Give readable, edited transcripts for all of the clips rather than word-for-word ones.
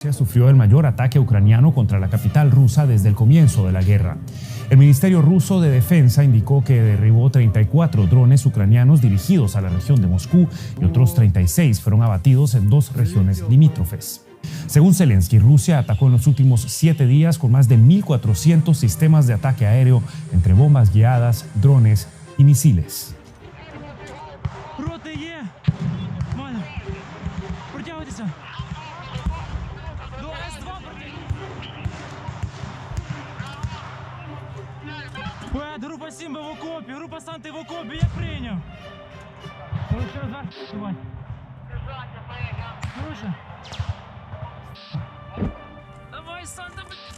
Rusia sufrió el mayor ataque ucraniano contra la capital rusa desde el comienzo de la guerra. El Ministerio Ruso de Defensa indicó que derribó 34 drones ucranianos dirigidos a la región de Moscú y otros 36 fueron abatidos en 2 regiones limítrofes. Según Zelensky, Rusia atacó en los últimos 7 días con más de 1.400 sistemas de ataque aéreo entre bombas guiadas, drones y misiles. Група 7 в окопі, група Санти в окопі, я прийняв. Давай, Санта, блядь.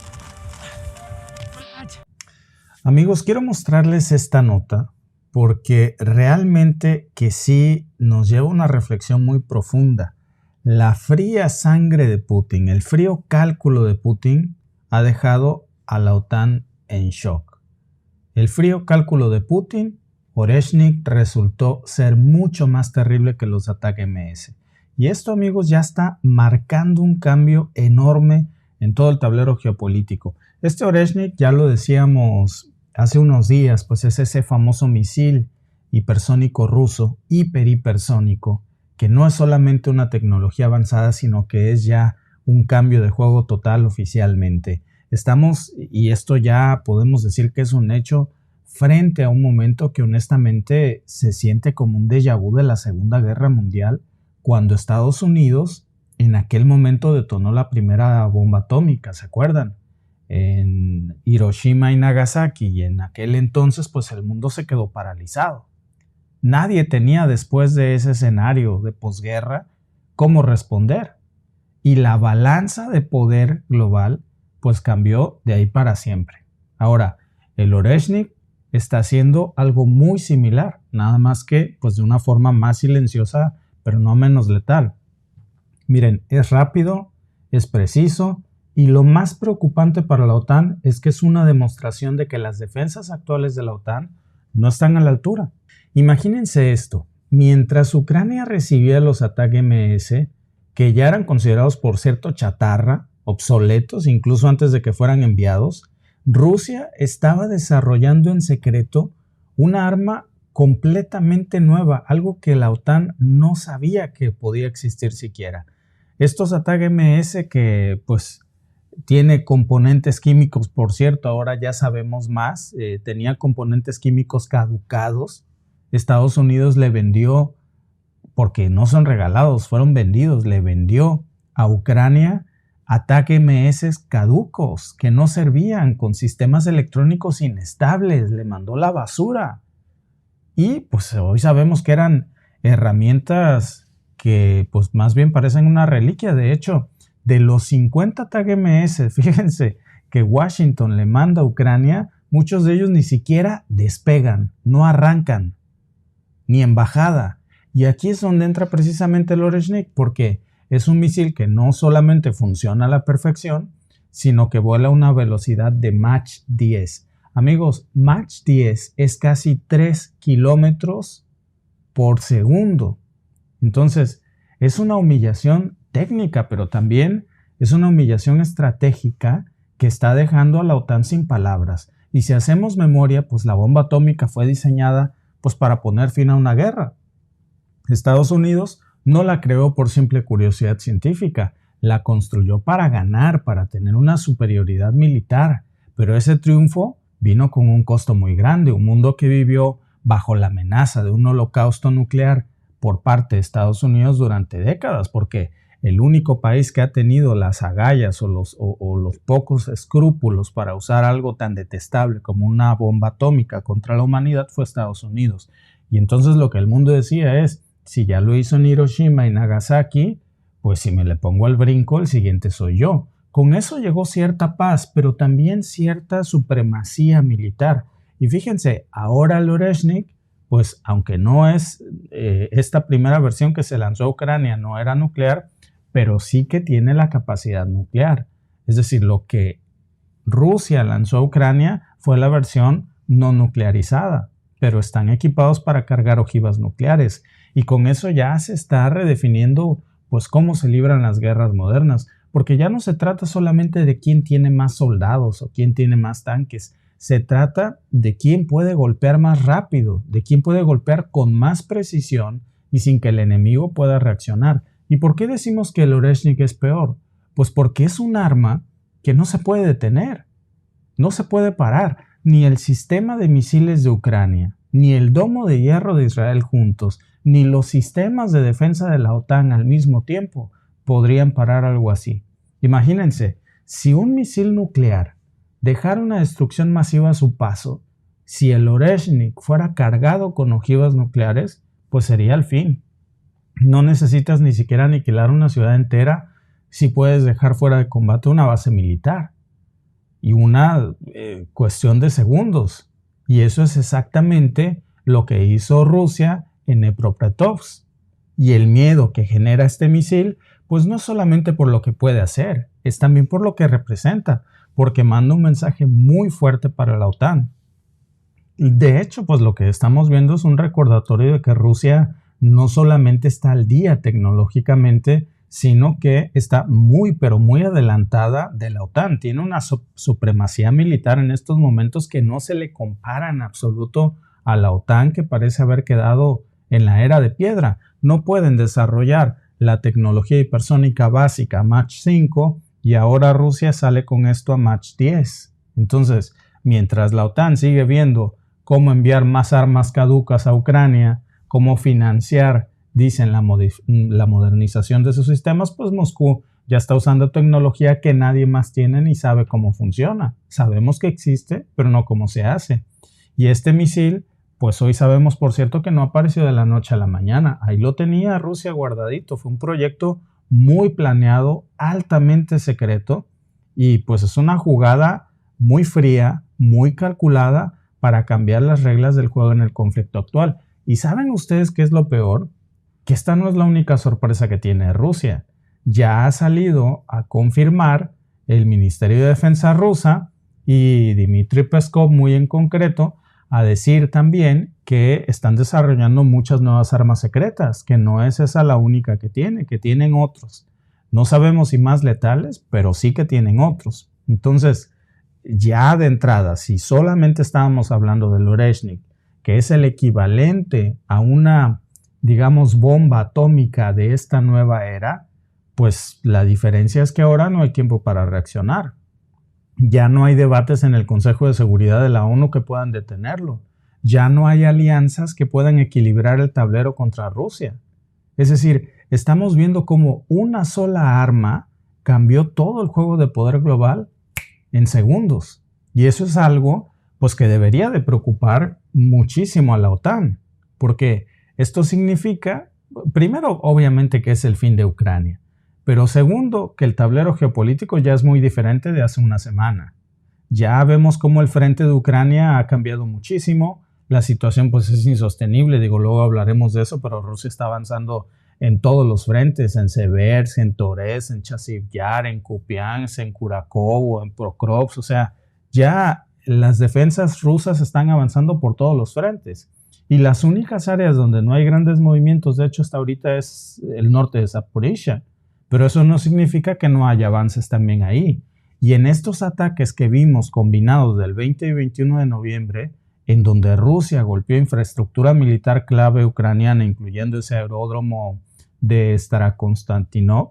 Amigos, quiero mostrarles esta nota porque realmente que sí nos lleva a una reflexión muy profunda. La fría sangre de Putin, el frío cálculo de Putin ha dejado a la OTAN en shock. El frío cálculo de Putin, Oreshnik, resultó ser mucho más terrible que los ataques MS. Y esto, amigos, ya está marcando un cambio enorme en todo el tablero geopolítico. Este Oreshnik, ya lo decíamos hace unos días, pues es ese famoso misil hipersónico ruso, hipersónico, que no es solamente una tecnología avanzada, sino que es ya un cambio de juego total oficialmente. Estamos, y esto ya podemos decir que es un hecho, frente a un momento que honestamente se siente como un déjà vu de la Segunda Guerra Mundial, cuando Estados Unidos en aquel momento detonó la primera bomba atómica, ¿se acuerdan? En Hiroshima y Nagasaki, y en aquel entonces pues el mundo se quedó paralizado. Nadie tenía después de ese escenario de posguerra cómo responder, y la balanza de poder global pues cambió de ahí para siempre. Ahora, el Oreshnik está haciendo algo muy similar, nada más que pues de una forma más silenciosa, pero no menos letal. Miren, es rápido, es preciso, y lo más preocupante para la OTAN es que es una demostración de que las defensas actuales de la OTAN no están a la altura. Imagínense esto, mientras Ucrania recibía los ataques MS, que ya eran considerados por cierto chatarra, obsoletos incluso antes de que fueran enviados, Rusia estaba desarrollando en secreto una arma completamente nueva, algo que la OTAN no sabía que podía existir siquiera. Estos ataques MS que pues tiene componentes químicos, por cierto, ahora ya sabemos más, tenía componentes químicos caducados. Estados Unidos le vendió, porque no son regalados, fueron vendidos, le vendió a Ucrania ataques MS caducos que no servían, con sistemas electrónicos inestables, le mandó la basura. Y pues hoy sabemos que eran herramientas que pues más bien parecen una reliquia. De hecho, de los 50 ataques MS, fíjense, que Washington le manda a Ucrania, muchos de ellos ni siquiera despegan, no arrancan, ni en bajada. Y aquí es donde entra precisamente el Oreshnik, porque es un misil que no solamente funciona a la perfección, sino que vuela a una velocidad de Mach 10. Amigos, Mach 10 es casi 3 kilómetros por segundo. Entonces, es una humillación técnica, pero también es una humillación estratégica que está dejando a la OTAN sin palabras. Y si hacemos memoria, pues la bomba atómica fue diseñada pues para poner fin a una guerra. Estados Unidos no la creó por simple curiosidad científica, la construyó para ganar, para tener una superioridad militar, pero ese triunfo vino con un costo muy grande, un mundo que vivió bajo la amenaza de un holocausto nuclear por parte de Estados Unidos durante décadas, porque el único país que ha tenido las agallas o los pocos escrúpulos para usar algo tan detestable como una bomba atómica contra la humanidad fue Estados Unidos. Y entonces lo que el mundo decía es, si ya lo hizo en Hiroshima y Nagasaki, pues si me le pongo al brinco, el siguiente soy yo. Con eso llegó cierta paz, pero también cierta supremacía militar. Y fíjense, ahora el Oreshnik, pues aunque no es esta primera versión que se lanzó a Ucrania, no era nuclear, pero sí que tiene la capacidad nuclear. Es decir, lo que Rusia lanzó a Ucrania fue la versión no nuclearizada, pero están equipados para cargar ojivas nucleares. Y con eso ya se está redefiniendo pues cómo se libran las guerras modernas, porque ya no se trata solamente de quién tiene más soldados o quién tiene más tanques, se trata de quién puede golpear más rápido, de quién puede golpear con más precisión y sin que el enemigo pueda reaccionar. ¿Y por qué decimos que el Oreshnik es peor? Pues porque es un arma que no se puede detener, no se puede parar. Ni el sistema de misiles de Ucrania, ni el domo de hierro de Israel juntos, ni los sistemas de defensa de la OTAN al mismo tiempo podrían parar algo así. Imagínense, si un misil nuclear dejara una destrucción masiva a su paso, si el Oreshnik fuera cargado con ojivas nucleares, pues sería el fin. No necesitas ni siquiera aniquilar una ciudad entera si puedes dejar fuera de combate una base militar. Y una cuestión de segundos. Y eso es exactamente lo que hizo Rusia en Dnipropetrovsk. Y el miedo que genera este misil, pues no es solamente por lo que puede hacer, es también por lo que representa, porque manda un mensaje muy fuerte para la OTAN. De hecho, pues lo que estamos viendo es un recordatorio de que Rusia no solamente está al día tecnológicamente, sino que está muy, pero muy adelantada de la OTAN. Tiene una supremacía militar en estos momentos que no se le compara en absoluto a la OTAN, que parece haber quedado en la era de piedra. No pueden desarrollar la tecnología hipersónica básica Mach 5 y ahora Rusia sale con esto a Mach 10. Entonces, mientras la OTAN sigue viendo cómo enviar más armas caducas a Ucrania, cómo financiar, dicen, la modernización de sus sistemas, pues Moscú ya está usando tecnología que nadie más tiene ni sabe cómo funciona. Sabemos que existe, pero no cómo se hace. Y este misil, pues hoy sabemos, por cierto, que no apareció de la noche a la mañana. Ahí lo tenía Rusia guardadito. Fue un proyecto muy planeado, altamente secreto, y pues es una jugada muy fría, muy calculada para cambiar las reglas del juego en el conflicto actual. ¿Y saben ustedes qué es lo peor? Que esta no es la única sorpresa que tiene Rusia. Ya ha salido a confirmar el Ministerio de Defensa rusa y Dmitry Peskov muy en concreto a decir también que están desarrollando muchas nuevas armas secretas, que no es esa la única que tienen otros. No sabemos si más letales, pero sí que tienen otros. Entonces, ya de entrada, si solamente estábamos hablando del Oreshnik, que es el equivalente a una, digamos, bomba atómica de esta nueva era, pues la diferencia es que ahora no hay tiempo para reaccionar. Ya no hay debates en el Consejo de Seguridad de la ONU que puedan detenerlo. Ya no hay alianzas que puedan equilibrar el tablero contra Rusia. Es decir, estamos viendo cómo una sola arma cambió todo el juego de poder global en segundos. Y eso es algo, pues, que debería de preocupar muchísimo a la OTAN, porque esto significa, primero, obviamente, que es el fin de Ucrania, pero segundo, que el tablero geopolítico ya es muy diferente de hace una semana. Ya vemos cómo el frente de Ucrania ha cambiado muchísimo, la situación pues es insostenible, luego hablaremos de eso, pero Rusia está avanzando en todos los frentes, en Seversk, en Torez, en Chasiv Yar, en Kupiansk, en Kurakovo, en Pokrovsk, o sea, ya las defensas rusas están avanzando por todos los frentes. Y las únicas áreas donde no hay grandes movimientos, de hecho, hasta ahorita es el norte de Zaporizhia. Pero eso no significa que no haya avances también ahí. Y en estos ataques que vimos combinados del 20 y 21 de noviembre, en donde Rusia golpeó infraestructura militar clave ucraniana, incluyendo ese aeródromo de Starokonstantinov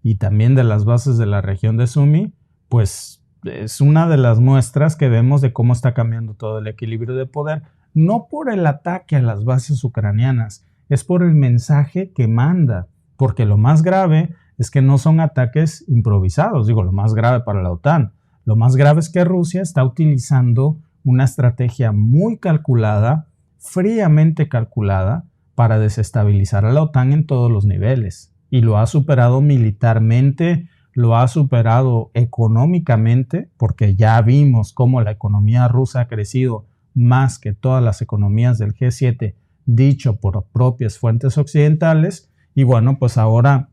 y también de las bases de la región de Sumy, pues es una de las muestras que vemos de cómo está cambiando todo el equilibrio de poder. No por el ataque a las bases ucranianas, es por el mensaje que manda, porque lo más grave es que no son ataques improvisados, lo más grave para la OTAN. Lo más grave es que Rusia está utilizando una estrategia muy calculada, fríamente calculada, para desestabilizar a la OTAN en todos los niveles. Y lo ha superado militarmente, lo ha superado económicamente, porque ya vimos cómo la economía rusa ha crecido más que todas las economías del G7, dicho por propias fuentes occidentales. Y bueno, pues ahora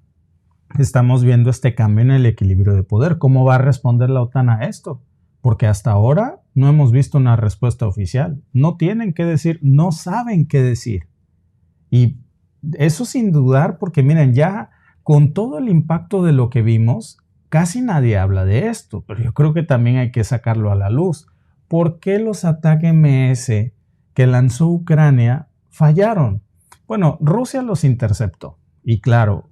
estamos viendo este cambio en el equilibrio de poder. ¿Cómo va a responder la OTAN a esto? Porque hasta ahora no hemos visto una respuesta oficial. No tienen qué decir, no saben qué decir. Y eso sin dudar, porque miren, ya con todo el impacto de lo que vimos, casi nadie habla de esto, pero yo creo que también hay que sacarlo a la luz. ¿Por qué los ataques MS que lanzó Ucrania fallaron? Bueno, Rusia los interceptó. Y claro,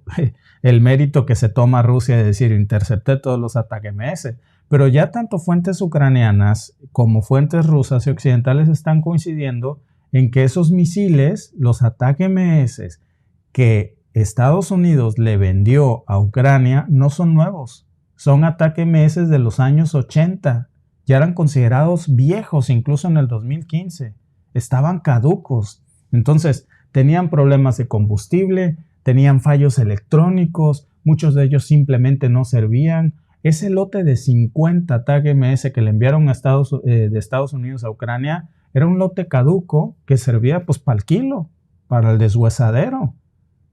el mérito que se toma Rusia de decir intercepté todos los ataques MS. Pero ya tanto fuentes ucranianas como fuentes rusas y occidentales están coincidiendo en que esos misiles, los ataques MS que Estados Unidos le vendió a Ucrania, no son nuevos. Son ataques MS de los años 80. Ya eran considerados viejos incluso en el 2015. Estaban caducos. Entonces, tenían problemas de combustible, tenían fallos electrónicos, muchos de ellos simplemente no servían. Ese lote de 50 ataques MS que le enviaron de Estados Unidos a Ucrania era un lote caduco que servía pues para el kilo, para el deshuesadero.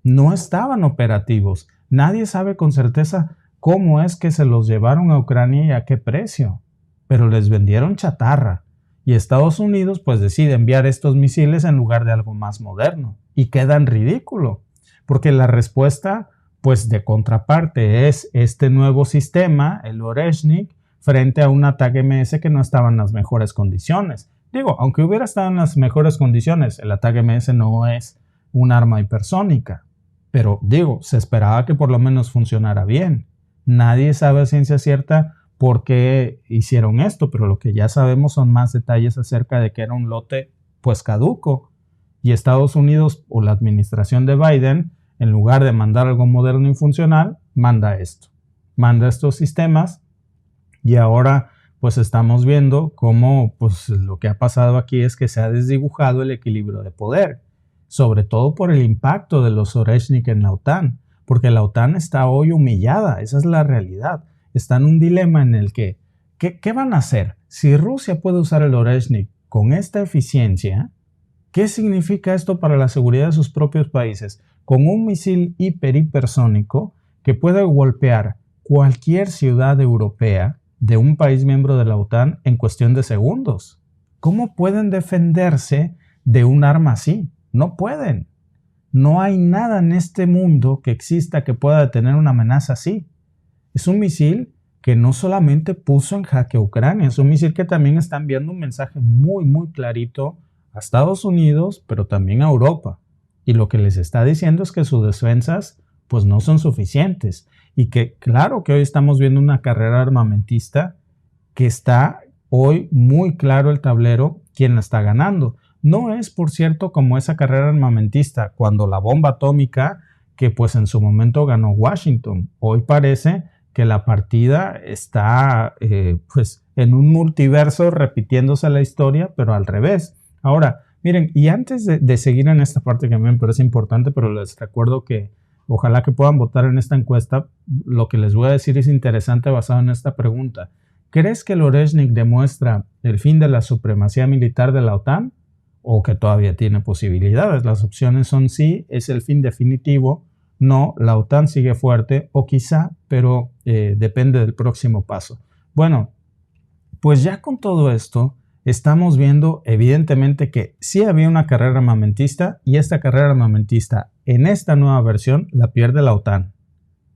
No estaban operativos. Nadie sabe con certeza cómo es que se los llevaron a Ucrania y a qué precio, pero les vendieron chatarra. Y Estados Unidos pues decide enviar estos misiles en lugar de algo más moderno. Y queda en ridículo, porque la respuesta pues de contraparte es este nuevo sistema, el Oreshnik, frente a un ataque MS que no estaba en las mejores condiciones. Digo, aunque hubiera estado en las mejores condiciones, el ataque MS no es un arma hipersónica. Pero digo, se esperaba que por lo menos funcionara bien. Nadie sabe a ciencia cierta por qué hicieron esto, pero lo que ya sabemos son más detalles acerca de que era un lote pues caduco. Y Estados Unidos o la administración de Biden, en lugar de mandar algo moderno y funcional, manda esto. Manda estos sistemas y ahora pues estamos viendo cómo pues lo que ha pasado aquí es que se ha desdibujado el equilibrio de poder, sobre todo por el impacto de los Oreshnik en la OTAN, porque la OTAN está hoy humillada, esa es la realidad. Está en un dilema en el que, ¿qué van a hacer? Si Rusia puede usar el Oreshnik con esta eficiencia, ¿qué significa esto para la seguridad de sus propios países? Con un misil hipersónico que puede golpear cualquier ciudad europea de un país miembro de la OTAN en cuestión de segundos. ¿Cómo pueden defenderse de un arma así? No pueden. No hay nada en este mundo que exista que pueda detener una amenaza así. Es un misil que no solamente puso en jaque a Ucrania, es un misil que también está enviando un mensaje muy, muy clarito a Estados Unidos, pero también a Europa. Y lo que les está diciendo es que sus defensas pues no son suficientes. Y que claro que hoy estamos viendo una carrera armamentista que está hoy muy claro el tablero quién la está ganando. No es, por cierto, como esa carrera armamentista cuando la bomba atómica que pues en su momento ganó Washington. Hoy parece que la partida está pues en un multiverso repitiéndose la historia, pero al revés. Ahora, miren, y antes de seguir en esta parte que a mí me parece importante, pero les recuerdo que ojalá que puedan votar en esta encuesta, lo que les voy a decir es interesante basado en esta pregunta. ¿Crees que el Oreshnik demuestra el fin de la supremacía militar de la OTAN o que todavía tiene posibilidades? Las opciones son sí, es el fin definitivo, no, la OTAN sigue fuerte o quizá, pero depende del próximo paso. Bueno, pues ya con todo esto estamos viendo evidentemente que sí había una carrera armamentista y esta carrera armamentista en esta nueva versión la pierde la OTAN.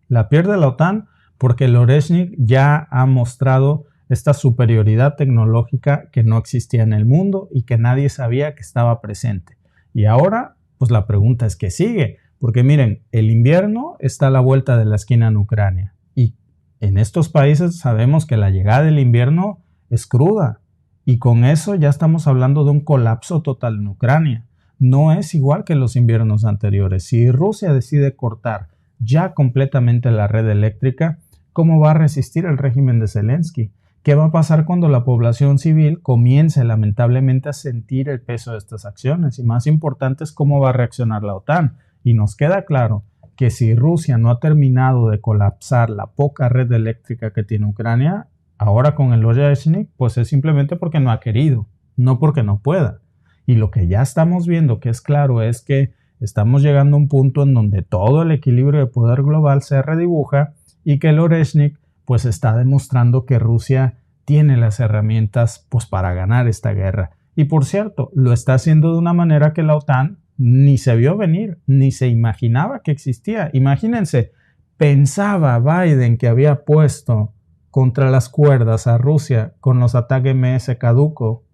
La pierde la OTAN porque el Oreshnik ya ha mostrado esta superioridad tecnológica que no existía en el mundo y que nadie sabía que estaba presente. Y ahora, pues la pregunta es ¿qué sigue? Porque miren, el invierno está a la vuelta de la esquina en Ucrania y en estos países sabemos que la llegada del invierno es cruda y con eso ya estamos hablando de un colapso total en Ucrania. No es igual que los inviernos anteriores. Si Rusia decide cortar ya completamente la red eléctrica, ¿cómo va a resistir el régimen de Zelensky? ¿Qué va a pasar cuando la población civil comience lamentablemente a sentir el peso de estas acciones? Y más importante es cómo va a reaccionar la OTAN. Y nos queda claro que si Rusia no ha terminado de colapsar la poca red eléctrica que tiene Ucrania, ahora con el Oreshnik, pues es simplemente porque no ha querido, no porque no pueda. Y lo que ya estamos viendo que es claro es que estamos llegando a un punto en donde todo el equilibrio de poder global se redibuja y que el Oreshnik pues está demostrando que Rusia tiene las herramientas pues para ganar esta guerra. Y por cierto, lo está haciendo de una manera que la OTAN ni se vio venir, ni se imaginaba que existía. Imagínense, pensaba Biden que había puesto contra las cuerdas a Rusia con los ataques MS caduco,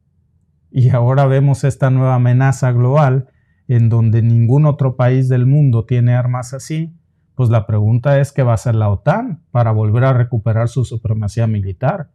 y ahora vemos esta nueva amenaza global en donde ningún otro país del mundo tiene armas así, pues la pregunta es qué va a hacer la OTAN para volver a recuperar su supremacía militar.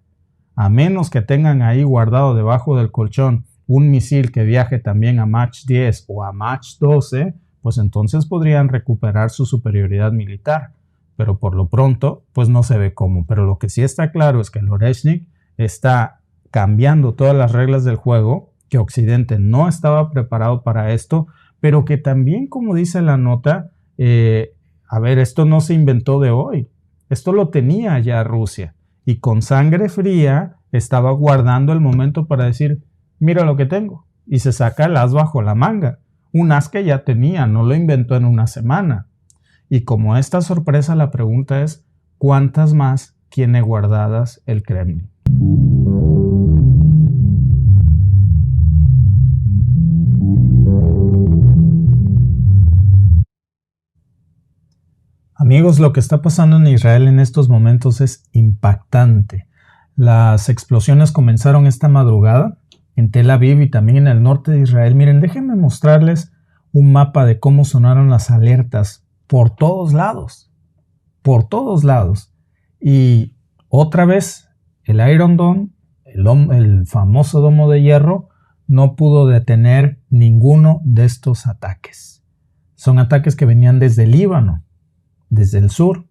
A menos que tengan ahí guardado debajo del colchón un misil que viaje también a Mach 10 o a Mach 12, pues entonces podrían recuperar su superioridad militar. Pero por lo pronto, pues no se ve cómo. Pero lo que sí está claro es que Oreshnik está cambiando todas las reglas del juego, que Occidente no estaba preparado para esto, pero que también, como dice la nota, esto no se inventó de hoy. Esto lo tenía ya Rusia. Y con sangre fría estaba guardando el momento para decir, mira lo que tengo. Y se saca el as bajo la manga. Un as que ya tenía, no lo inventó en una semana. Y como esta sorpresa, la pregunta es, ¿cuántas más tiene guardadas el Kremlin? Amigos, lo que está pasando en Israel en estos momentos es impactante. Las explosiones comenzaron esta madrugada en Tel Aviv y también en el norte de Israel. Miren, déjenme mostrarles un mapa de cómo sonaron las alertas por todos lados. Por todos lados. Y otra vez, el Iron Dome, el famoso domo de hierro, no pudo detener ninguno de estos ataques. Son ataques que venían desde el Líbano, desde el sur,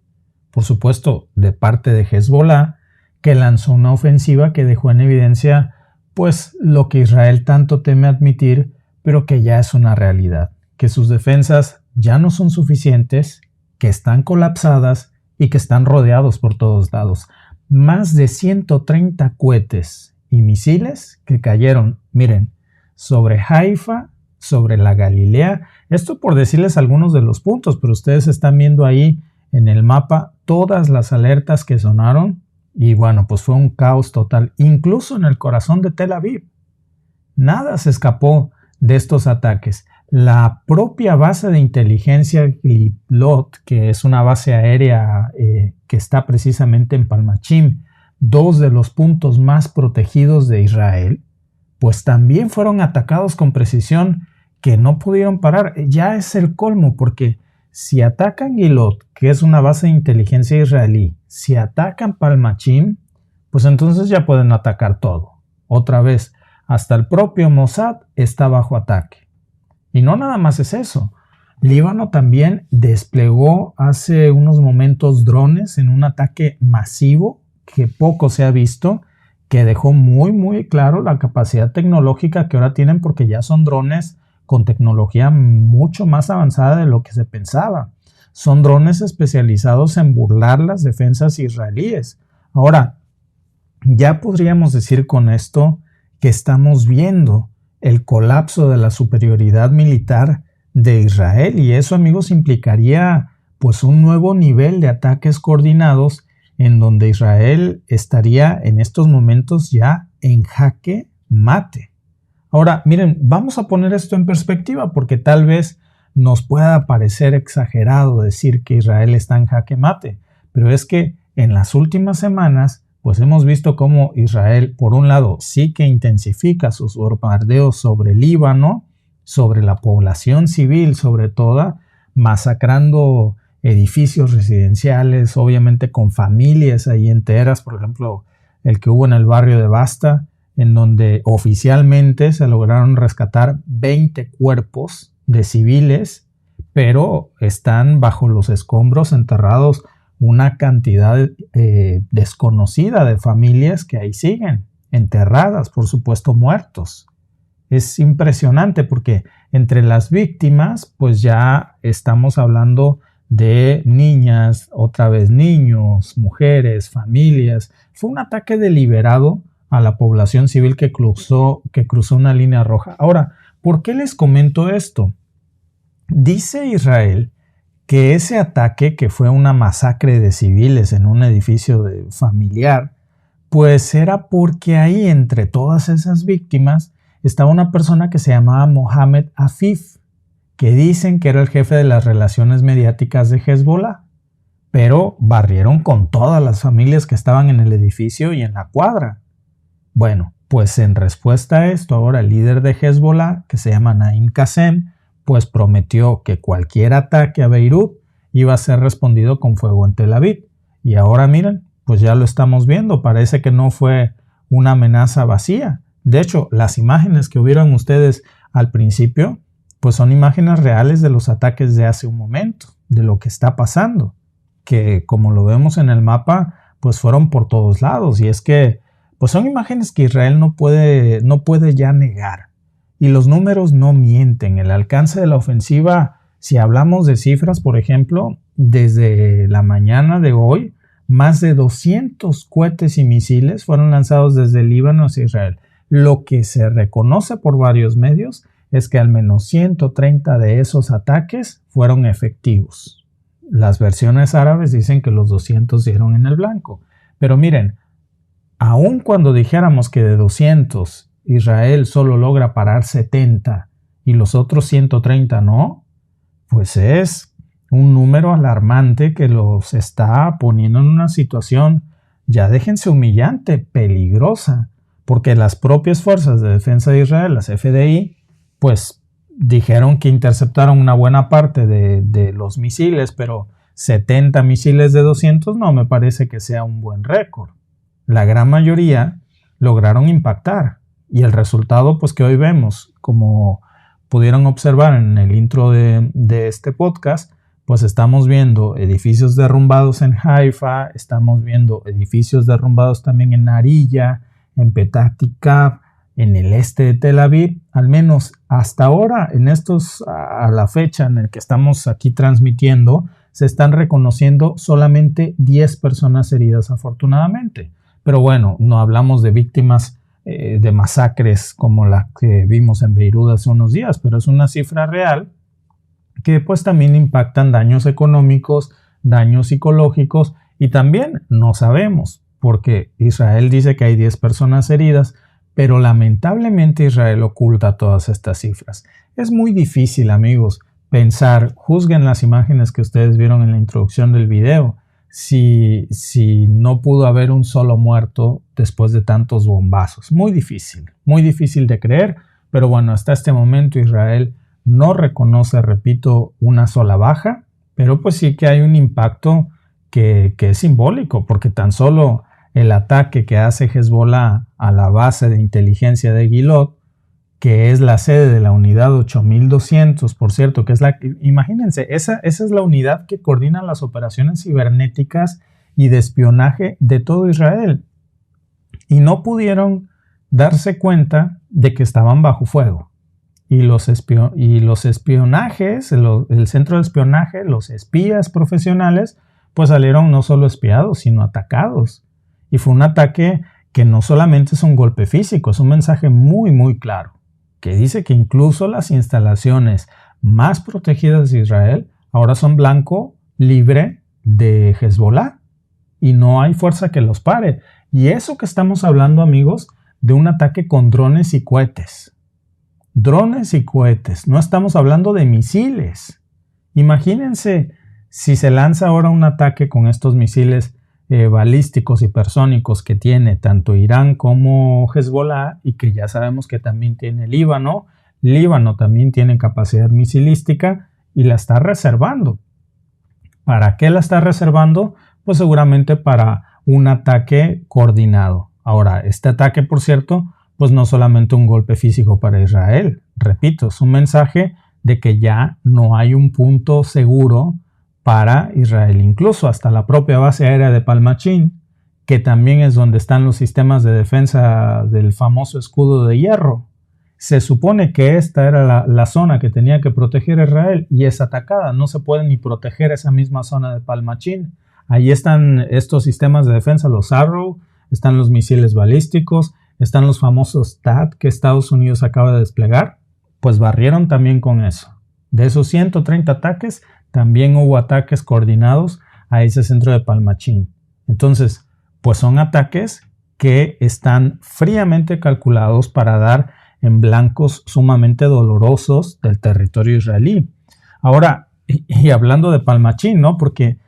por supuesto de parte de Hezbollah, que lanzó una ofensiva que dejó en evidencia pues lo que Israel tanto teme admitir, pero que ya es una realidad, que sus defensas ya no son suficientes, que están colapsadas y que están rodeados por todos lados. Más de 130 cohetes y misiles que cayeron, miren, sobre Haifa, sobre la Galilea. Esto por decirles algunos de los puntos, pero ustedes están viendo ahí en el mapa todas las alertas que sonaron y bueno, pues fue un caos total, incluso en el corazón de Tel Aviv. Nada se escapó de estos ataques. La propia base de inteligencia Glilot, que es una base aérea que está precisamente en Palmachim, dos de los puntos más protegidos de Israel, pues también fueron atacados con precisión que no pudieron parar. Ya es el colmo, porque si atacan Gilot, que es una base de inteligencia israelí, si atacan Palmachim, pues entonces ya pueden atacar todo. Otra vez, hasta el propio Mossad está bajo ataque. Y no nada más es eso. Líbano también desplegó hace unos momentos drones en un ataque masivo que poco se ha visto, que dejó muy claro la capacidad tecnológica que ahora tienen, porque ya son drones con tecnología mucho más avanzada de lo que se pensaba. Son drones especializados en burlar las defensas israelíes. Ahora, ya podríamos decir con esto que estamos viendo el colapso de la superioridad militar de Israel, y eso, amigos, implicaría pues un nuevo nivel de ataques coordinados en donde Israel estaría en estos momentos ya en jaque mate. Ahora, miren, vamos a poner esto en perspectiva porque tal vez nos pueda parecer exagerado decir que Israel está en jaque mate, pero es que en las últimas semanas pues hemos visto cómo Israel, por un lado, sí que intensifica sus bombardeos sobre Líbano, sobre la población civil sobre todo, masacrando edificios residenciales, obviamente con familias ahí enteras, por ejemplo, el que hubo en el barrio de Basta, en donde oficialmente se lograron rescatar 20 cuerpos de civiles, pero están bajo los escombros enterrados una cantidad desconocida de familias que ahí siguen, enterradas, por supuesto muertos. Es impresionante porque entre las víctimas, pues ya estamos hablando de niñas, otra vez niños, mujeres, familias. Fue un ataque deliberado a la población civil que cruzó una línea roja. Ahora, ¿por qué les comento esto? Dice Israel que ese ataque, que fue una masacre de civiles en un edificio familiar, pues era porque ahí entre todas esas víctimas estaba una persona que se llamaba Mohamed Afif, que dicen que era el jefe de las relaciones mediáticas de Hezbollah. pero barrieron con todas las familias que estaban en el edificio y en la cuadra. Bueno, pues en respuesta a esto, ahora el líder de Hezbollah, que se llama Naim Qassem, pues prometió que cualquier ataque a Beirut iba a ser respondido con fuego en Tel Aviv. Y ahora miren, pues ya lo estamos viendo, parece que no fue una amenaza vacía. De hecho, las imágenes que vieron ustedes al principio, pues son imágenes reales de los ataques de hace un momento, de lo que está pasando, que como lo vemos en el mapa, pues fueron por todos lados. Y es que, pues son imágenes que Israel no puede ya negar. Y los números no mienten. El alcance de la ofensiva, si hablamos de cifras, por ejemplo, desde la mañana de hoy, más de 200 cohetes y misiles fueron lanzados desde el Líbano hacia Israel. Lo que se reconoce por varios medios es que al menos 130 de esos ataques fueron efectivos. Las versiones árabes dicen que los 200 dieron en el blanco. Pero miren, aun cuando dijéramos que de 200 Israel solo logra parar 70 y los otros 130 no, pues es un número alarmante que los está poniendo en una situación, ya déjense humillante, peligrosa, porque las propias fuerzas de defensa de Israel, las FDI, pues dijeron que interceptaron una buena parte de los misiles, pero 70 misiles de 200 no me parece que sea un buen récord. La gran mayoría lograron impactar y el resultado pues que hoy vemos, como pudieron observar en el intro de este podcast, pues estamos viendo edificios derrumbados en Haifa, estamos viendo edificios derrumbados también en Arilla, en Petah Tikva, en el este de Tel Aviv. Al menos hasta ahora, a la fecha en la que estamos aquí transmitiendo, se están reconociendo solamente 10 personas heridas afortunadamente. Pero bueno, no hablamos de víctimas de masacres como la que vimos en Beirut hace unos días, pero es una cifra real que pues también impactan daños económicos, daños psicológicos y también no sabemos, porque Israel dice que hay 10 personas heridas, pero lamentablemente Israel oculta todas estas cifras. Es muy difícil, amigos, pensar, juzguen las imágenes que ustedes vieron en la introducción del video, si no pudo haber un solo muerto después de tantos bombazos. Muy difícil de creer, pero bueno, hasta este momento Israel no reconoce, repito, una sola baja, pero pues sí que hay un impacto que es simbólico, porque tan solo el ataque que hace Hezbollah a la base de inteligencia de Gilot, que es la sede de la unidad 8200, por cierto, que es imagínense, esa es la unidad que coordina las operaciones cibernéticas y de espionaje de todo Israel. Y no pudieron darse cuenta de que estaban bajo fuego. Y los espionajes, el centro de espionaje, los espías profesionales, pues salieron no solo espiados, sino atacados. Y fue un ataque que no solamente es un golpe físico, es un mensaje muy, muy claro, que dice que incluso las instalaciones más protegidas de Israel ahora son blanco libre de Hezbollah y no hay fuerza que los pare. Y eso que estamos hablando, amigos, de un ataque con drones y cohetes. Drones y cohetes, no estamos hablando de misiles. Imagínense si se lanza ahora un ataque con estos misiles balísticos hipersónicos que tiene tanto Irán como Hezbollah y que ya sabemos que también tiene Líbano. Líbano también tiene capacidad misilística y la está reservando. ¿Para qué la está reservando? Pues seguramente para un ataque coordinado. Ahora, este ataque, por cierto, pues no solamente un golpe físico para Israel. Repito, es un mensaje de que ya no hay un punto seguro para Israel, incluso hasta la propia base aérea de Palmachín, que también es donde están los sistemas de defensa del famoso escudo de hierro. Se supone que esta era la zona que tenía que proteger a Israel y es atacada. No se puede ni proteger esa misma zona de Palmachín. Ahí están estos sistemas de defensa, los Arrow, están los misiles balísticos, están los famosos THAAD que Estados Unidos acaba de desplegar. Pues barrieron también con eso. De esos 130 ataques, también hubo ataques coordinados a ese centro de Palmachín. Entonces, pues son ataques que están fríamente calculados para dar en blancos sumamente dolorosos del territorio israelí. Ahora, y hablando de Palmachín, ¿no? Porque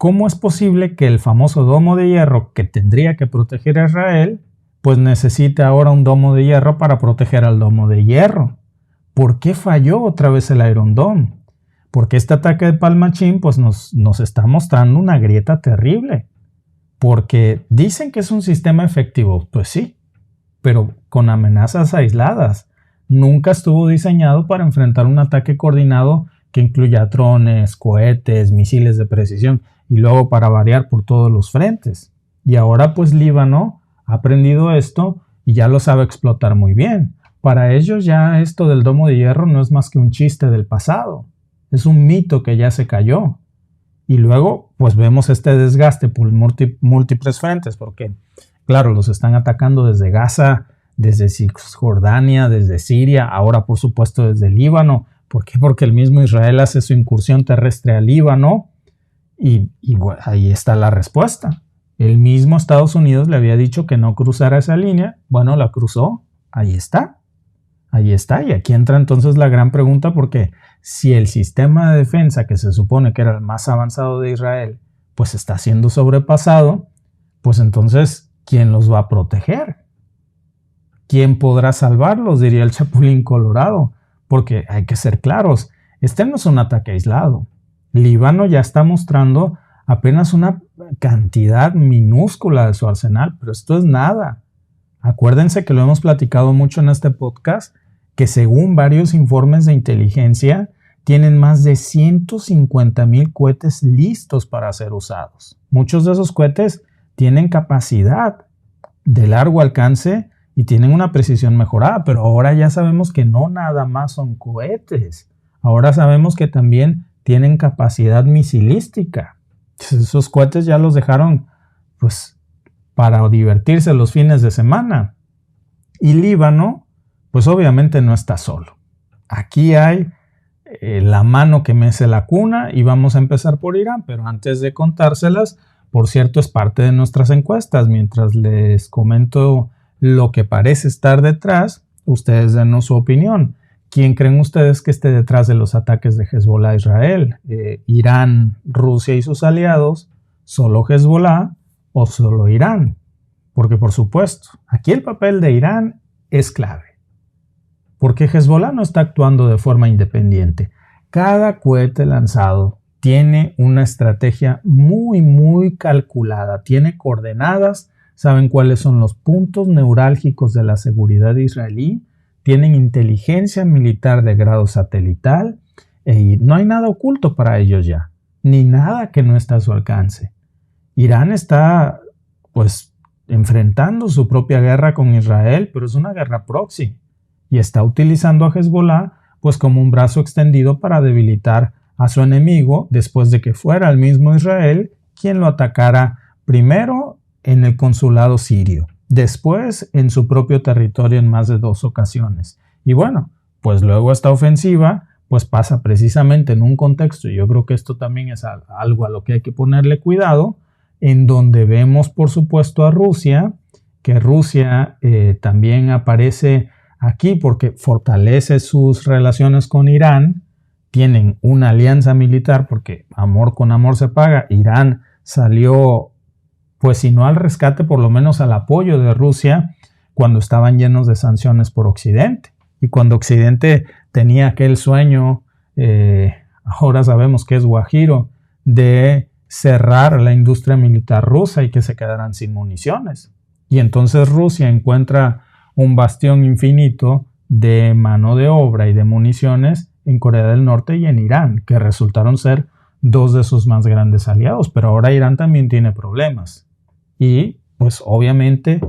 ¿cómo es posible que el famoso domo de hierro que tendría que proteger a Israel, pues necesite ahora un domo de hierro para proteger al domo de hierro? ¿Por qué falló otra vez el Iron Dome? Porque este ataque de Palmachín pues nos está mostrando una grieta terrible. Porque dicen que es un sistema efectivo, pues sí, pero con amenazas aisladas. Nunca estuvo diseñado para enfrentar un ataque coordinado que incluya drones, cohetes, misiles de precisión y luego para variar por todos los frentes. Y ahora pues Líbano ha aprendido esto y ya lo sabe explotar muy bien. Para ellos ya esto del domo de hierro no es más que un chiste del pasado. Es un mito que ya se cayó. Y luego pues vemos este desgaste por múltiples frentes porque claro, los están atacando desde Gaza, desde Cisjordania, desde Siria, ahora por supuesto desde Líbano. ¿Por qué? Porque el mismo Israel hace su incursión terrestre al Líbano y bueno, ahí está la respuesta. El mismo Estados Unidos le había dicho que no cruzara esa línea. Bueno, la cruzó. Ahí está. Ahí está. Y aquí entra entonces la gran pregunta porque si el sistema de defensa que se supone que era el más avanzado de Israel pues está siendo sobrepasado, pues entonces ¿quién los va a proteger? ¿Quién podrá salvarlos? Diría el Chapulín Colorado. Porque hay que ser claros, este no es un ataque aislado. Líbano ya está mostrando apenas una cantidad minúscula de su arsenal, pero esto es nada. Acuérdense que lo hemos platicado mucho en este podcast, que según varios informes de inteligencia, tienen más de 150,000 cohetes listos para ser usados. Muchos de esos cohetes tienen capacidad de largo alcance y tienen una precisión mejorada, pero ahora ya sabemos que no nada más son cohetes. Ahora sabemos que también tienen capacidad misilística. Esos cohetes ya los dejaron pues para divertirse los fines de semana. Y Líbano pues obviamente no está solo. Aquí hay la mano que mece la cuna y vamos a empezar por Irán, pero antes de contárselas, por cierto, es parte de nuestras encuestas. Mientras les comento lo que parece estar detrás, ustedes denos su opinión. ¿Quién creen ustedes que esté detrás de los ataques de Hezbollah a Israel? ¿Irán, Rusia y sus aliados? ¿Solo Hezbollah o solo Irán? Porque por supuesto, aquí el papel de Irán es clave. Porque Hezbollah no está actuando de forma independiente. Cada cohete lanzado tiene una estrategia muy calculada, tiene coordenadas, saben cuáles son los puntos neurálgicos de la seguridad israelí, tienen inteligencia militar de grado satelital y no hay nada oculto para ellos ya, ni nada que no está a su alcance. Irán está pues enfrentando su propia guerra con Israel, pero es una guerra proxy y está utilizando a Hezbollah pues como un brazo extendido para debilitar a su enemigo después de que fuera el mismo Israel quien lo atacara primero en el consulado sirio, después en su propio territorio en más de 2 ocasiones. Y bueno, pues luego esta ofensiva pues pasa precisamente en un contexto, y yo creo que esto también es algo a lo que hay que ponerle cuidado, en donde vemos por supuesto a Rusia, que Rusia también aparece aquí porque fortalece sus relaciones con Irán, tienen una alianza militar porque amor con amor se paga. Irán salió, pues si no al rescate, por lo menos al apoyo de Rusia cuando estaban llenos de sanciones por Occidente. Y cuando Occidente tenía aquel sueño, ahora sabemos que es guajiro, de cerrar la industria militar rusa y que se quedaran sin municiones. Y entonces Rusia encuentra un bastión infinito de mano de obra y de municiones en Corea del Norte y en Irán, que resultaron ser 2 de sus más grandes aliados, pero ahora Irán también tiene problemas. Y pues obviamente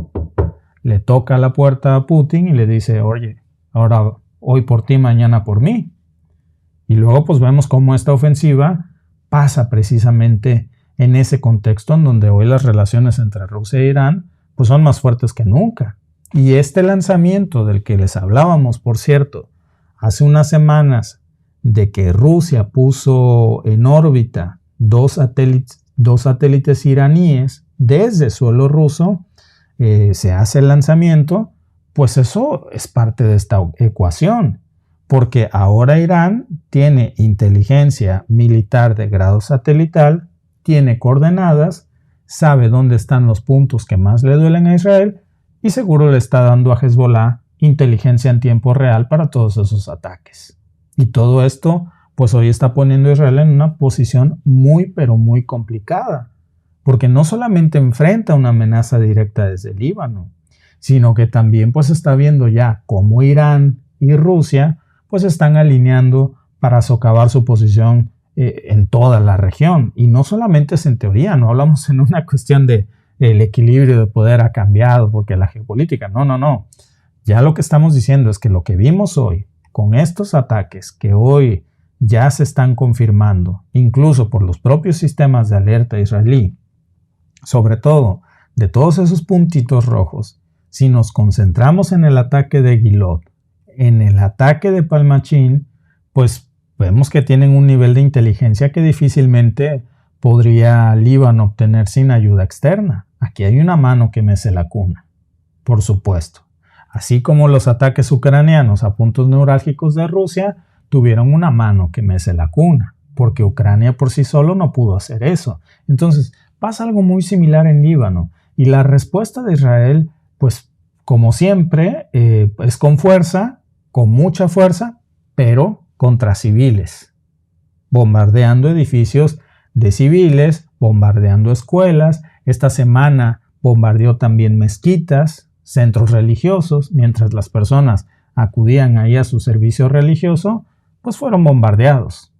le toca la puerta a Putin y le dice, oye, ahora hoy por ti, mañana por mí. Y luego pues vemos cómo esta ofensiva pasa precisamente en ese contexto en donde hoy las relaciones entre Rusia e Irán pues son más fuertes que nunca. Y este lanzamiento del que les hablábamos, por cierto, hace unas semanas, de que Rusia puso en órbita 2 satélites iraníes desde suelo ruso, se hace el lanzamiento, pues eso es parte de esta ecuación, porque ahora Irán tiene inteligencia militar de grado satelital tiene coordenadas, sabe dónde están los puntos que más le duelen a Israel y seguro le está dando a Hezbollah inteligencia en tiempo real para todos esos ataques. Y todo esto, pues hoy está poniendo a Israel en una posición muy, pero muy complicada, porque no solamente enfrenta una amenaza directa desde el Líbano, sino que también pues está viendo ya cómo Irán y Rusia pues están alineando para socavar su posición en toda la región. Y no solamente es en teoría, no hablamos en una cuestión de el equilibrio de poder ha cambiado porque la geopolítica, no. Ya lo que estamos diciendo es que lo que vimos hoy, con estos ataques que hoy ya se están confirmando, incluso por los propios sistemas de alerta israelí, sobre todo de todos esos puntitos rojos, si nos concentramos en el ataque de Gilot, en el ataque de Palmachín, pues vemos que tienen un nivel de inteligencia que difícilmente podría Líbano obtener sin ayuda externa. Aquí hay una mano que mece la cuna, por supuesto. Así como los ataques ucranianos a puntos neurálgicos de Rusia tuvieron una mano que mece la cuna, porque Ucrania por sí solo no pudo hacer eso. Entonces, pasa algo muy similar en Líbano. Y la respuesta de Israel, pues como siempre, es con fuerza, con mucha fuerza, pero contra civiles, bombardeando edificios de civiles, bombardeando escuelas. Esta semana bombardeó también mezquitas, centros religiosos, mientras las personas acudían ahí a su servicio religioso, pues fueron bombardeados.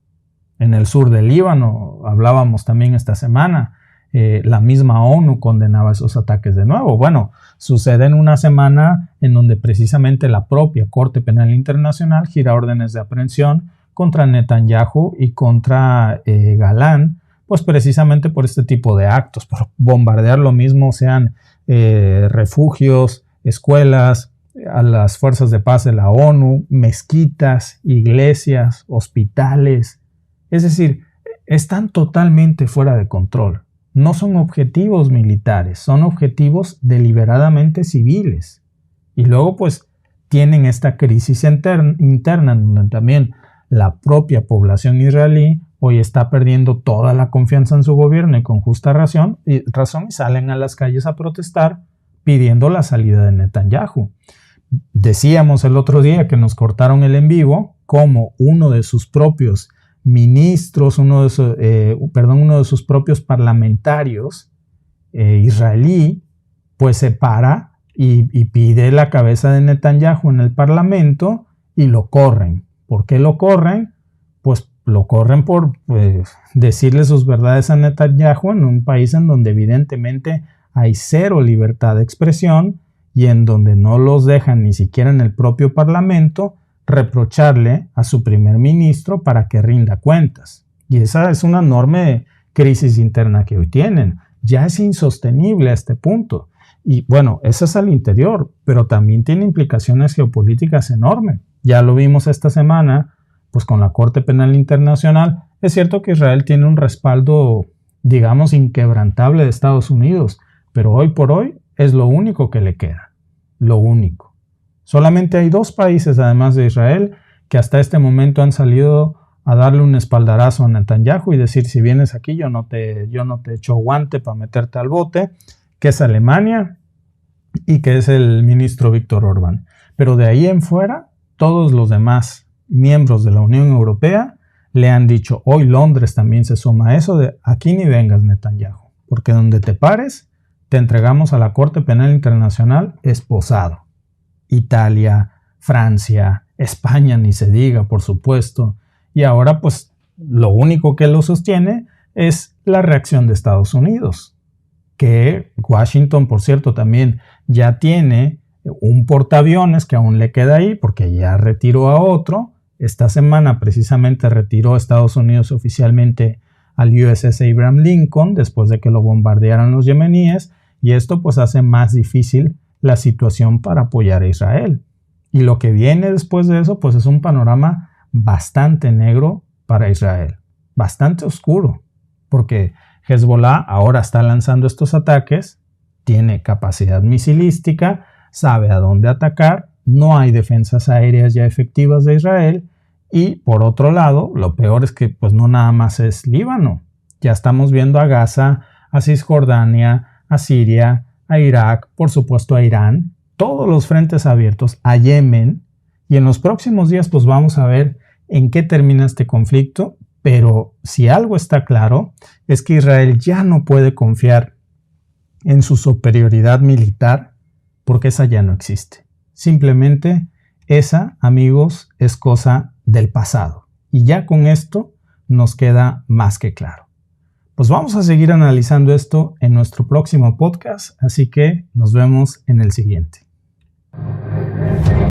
En el sur del Líbano, hablábamos también esta semana, la misma ONU condenaba esos ataques de nuevo. Bueno, sucede en una semana en donde precisamente la propia Corte Penal Internacional gira órdenes de aprehensión contra Netanyahu y contra Galán, pues precisamente por este tipo de actos, por bombardear lo mismo, sean refugios, escuelas, a las fuerzas de paz de la ONU, mezquitas, iglesias, hospitales. Es decir, están totalmente fuera de control. No son objetivos militares, son objetivos deliberadamente civiles. Y luego pues tienen esta crisis interna donde también la propia población israelí hoy está perdiendo toda la confianza en su gobierno y con justa razón y salen a las calles a protestar pidiendo la salida de Netanyahu. Decíamos el otro día que nos cortaron el en vivo como uno de sus propios ministros, uno de sus propios parlamentarios israelí, pues se para y pide la cabeza de Netanyahu en el parlamento y lo corren. ¿Por qué lo corren? Pues lo corren por decirle sus verdades a Netanyahu en un país en donde evidentemente hay cero libertad de expresión y en donde no los dejan ni siquiera en el propio parlamento reprocharle a su primer ministro para que rinda cuentas. Y esa es una enorme crisis interna que hoy tienen. Ya es insostenible a este punto. Y bueno, eso es al interior, pero también tiene implicaciones geopolíticas enormes. Ya lo vimos esta semana, pues con la Corte Penal Internacional. Es cierto que Israel tiene un respaldo, digamos, inquebrantable de Estados Unidos, pero hoy por hoy es lo único que le queda. Lo único. Solamente hay dos países, además de Israel, que hasta este momento han salido a darle un espaldarazo a Netanyahu y decir, si vienes aquí yo no te echo guante para meterte al bote, que es Alemania y que es el ministro Víctor Orbán. Pero de ahí en fuera, todos los demás miembros de la Unión Europea le han dicho, hoy Londres también se suma a eso de aquí ni vengas Netanyahu, porque donde te pares, te entregamos a la Corte Penal Internacional esposado. Italia, Francia, España ni se diga, por supuesto. Y ahora pues lo único que lo sostiene es la reacción de Estados Unidos, que Washington, por cierto, también ya tiene un portaaviones que aún le queda ahí porque ya retiró a otro. Esta semana precisamente retiró a Estados Unidos oficialmente al USS Abraham Lincoln después de que lo bombardearan los yemeníes y esto pues hace más difícil la situación para apoyar a Israel. Y lo que viene después de eso pues es un panorama bastante negro para Israel, bastante oscuro, porque Hezbollah ahora está lanzando estos ataques, tiene capacidad misilística, sabe a dónde atacar, no hay defensas aéreas ya efectivas de Israel y por otro lado, lo peor es que pues no nada más es Líbano, Ya estamos viendo a Gaza, a Cisjordania, a Siria, a Irak, por supuesto a Irán, todos los frentes abiertos, a Yemen, y en los próximos días pues vamos a ver en qué termina este conflicto, pero si algo está claro es que Israel ya no puede confiar en su superioridad militar porque esa ya no existe. Simplemente esa, amigos, es cosa del pasado. Y ya con esto nos queda más que claro. Pues vamos a seguir analizando esto en nuestro próximo podcast, así que nos vemos en el siguiente.